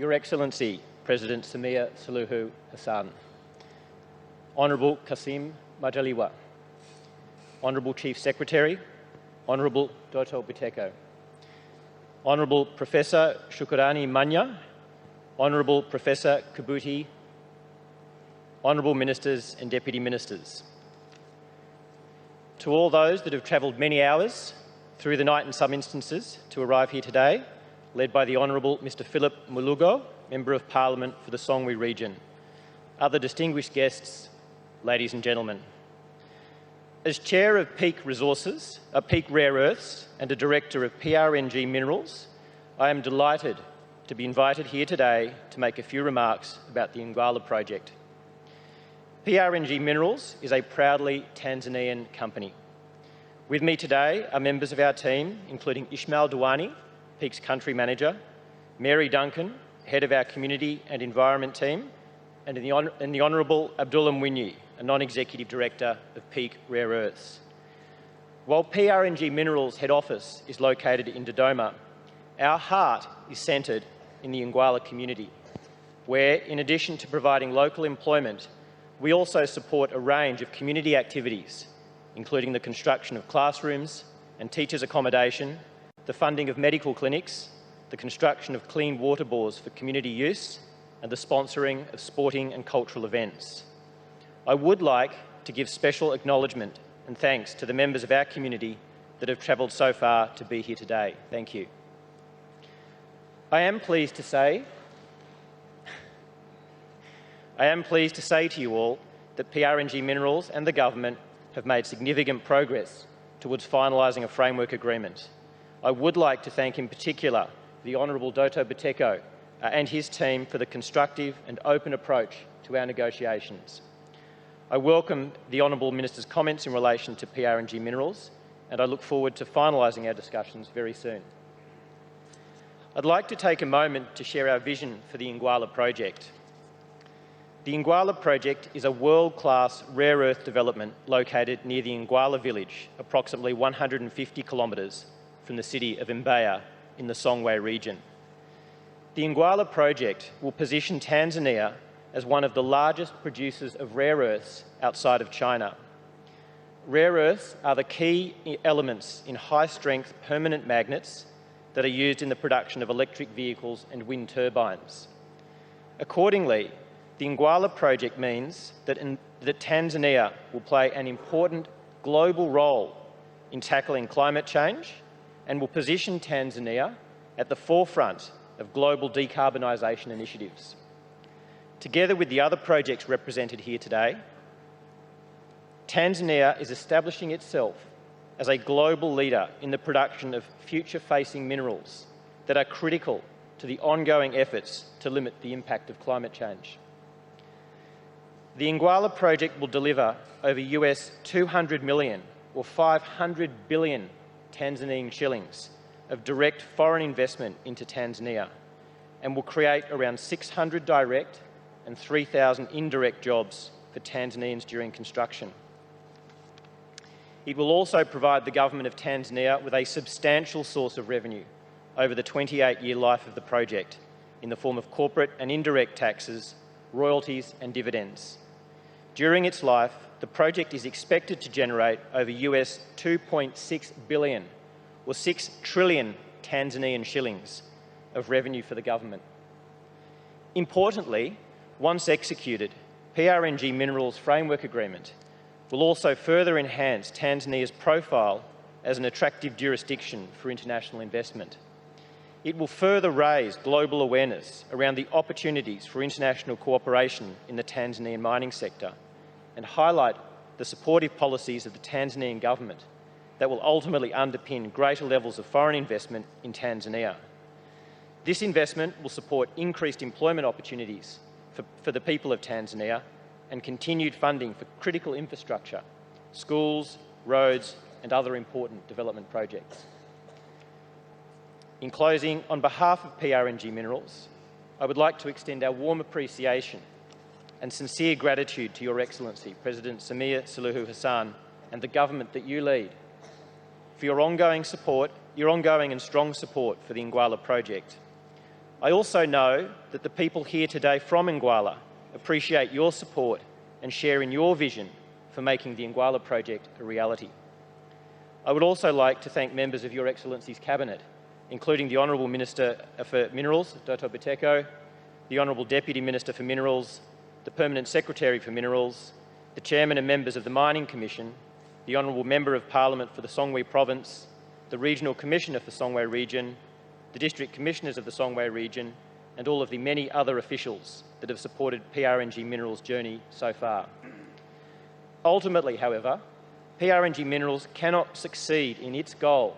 Your Excellency, President Samia Suluhu Hassan, Honourable Kasim Majaliwa, Honourable Chief Secretary, Honourable Doto Biteko, Honourable Professor Shukurani Manya, Honourable Professor Kabuti, Honourable Ministers and Deputy Ministers. To all those that have travelled many hours through the night in some instances to arrive here today, led by the Honourable Mr Philip Mulugo, Member of Parliament for the Songwe region, other distinguished guests, ladies and gentlemen. As Chair of Peak Rare Earths and a Director of PRNG Minerals, I am delighted to be invited here today to make a few remarks about the Ngwala project. PRNG Minerals is a proudly Tanzanian company. With me today are members of our team, including Ismail Duani, Peak's Country Manager, Mary Duncan, Head of our Community and Environment team, and the Honourable Abdullah Mwinyi, a Non-Executive Director of Peak Rare Earths. While PRNG Minerals' head office is located in Dodoma, our heart is centred in the Ngwala community, where, in addition to providing local employment, we also support a range of community activities, including the construction of classrooms and teachers' accommodation, the funding of medical clinics, the construction of clean water bores for community use, and the sponsoring of sporting and cultural events. I would like to give special acknowledgement and thanks to the members of our community that have travelled so far to be here today. Thank you. I am pleased to say to you all that PRNG Minerals and the government have made significant progress towards finalising a framework agreement. I would like to thank in particular the Honourable Doto Biteko and his team for the constructive and open approach to our negotiations. I welcome the Honourable Minister's comments in relation to PRNG Minerals, and I look forward to finalising our discussions very soon. I'd like to take a moment to share our vision for the Ngwala project. The Ngwala project is a world-class rare earth development located near the Ngwala village, approximately 150 kilometres from the city of Mbeya in the Songwe region. The Ngwala project will position Tanzania as one of the largest producers of rare earths outside of China. Rare earths are the key elements in high-strength permanent magnets that are used in the production of electric vehicles and wind turbines. Accordingly, the Ngwala project means that Tanzania will play an important global role in tackling climate change and will position Tanzania at the forefront of global decarbonisation initiatives. Together with the other projects represented here today, Tanzania is establishing itself as a global leader in the production of future-facing minerals that are critical to the ongoing efforts to limit the impact of climate change. The Ngwala project will deliver over US 200 million or 500 billion Tanzanian shillings of direct foreign investment into Tanzania and will create around 600 direct and 3,000 indirect jobs for Tanzanians during construction. It will also provide the Government of Tanzania with a substantial source of revenue over the 28-year life of the project in the form of corporate and indirect taxes, royalties and dividends. During its life, the project is expected to generate over US 2.6 billion or 6 trillion Tanzanian shillings of revenue for the government. Importantly, once executed, PRNG Minerals Framework Agreement will also further enhance Tanzania's profile as an attractive jurisdiction for international investment. It will further raise global awareness around the opportunities for international cooperation in the Tanzanian mining sector and highlight the supportive policies of the Tanzanian government that will ultimately underpin greater levels of foreign investment in Tanzania. This investment will support increased employment opportunities for the people of Tanzania and continued funding for critical infrastructure, schools, roads and other important development projects. In closing, on behalf of PRNG Minerals, I would like to extend our warm appreciation and sincere gratitude to Your Excellency, President Samia Suluhu Hassan, and the government that you lead for your ongoing and strong support for the Ngwala project. I also know that the people here today from Nguala appreciate your support and share in your vision for making the Nguala project a reality. I would also like to thank members of Your Excellency's Cabinet, including the Honourable Minister for Minerals, Dr. Biteko, the Honourable Deputy Minister for Minerals, the Permanent Secretary for Minerals, the Chairman and members of the Mining Commission, the Honourable Member of Parliament for the Songwe Province, the Regional Commissioner for Songwe Region, the District Commissioners of the Songwe Region, and all of the many other officials that have supported PRNG Minerals' journey so far. Ultimately, however, PRNG Minerals cannot succeed in its goal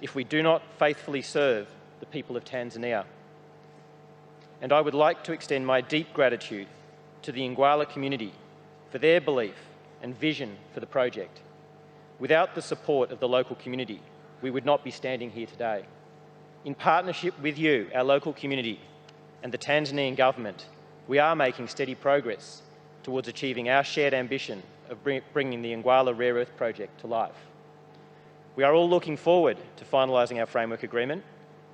if we do not faithfully serve the people of Tanzania. And I would like to extend my deep gratitude to the Nguala community for their belief and vision for the project. Without the support of the local community, we would not be standing here today. In partnership with you, our local community, and the Tanzanian government, we are making steady progress towards achieving our shared ambition of bringing the Nguala Rare Earth Project to life. We are all looking forward to finalising our framework agreement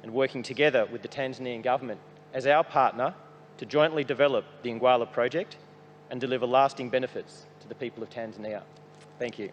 and working together with the Tanzanian government as our partner to jointly develop the Nguala project and deliver lasting benefits to the people of Tanzania. Thank you.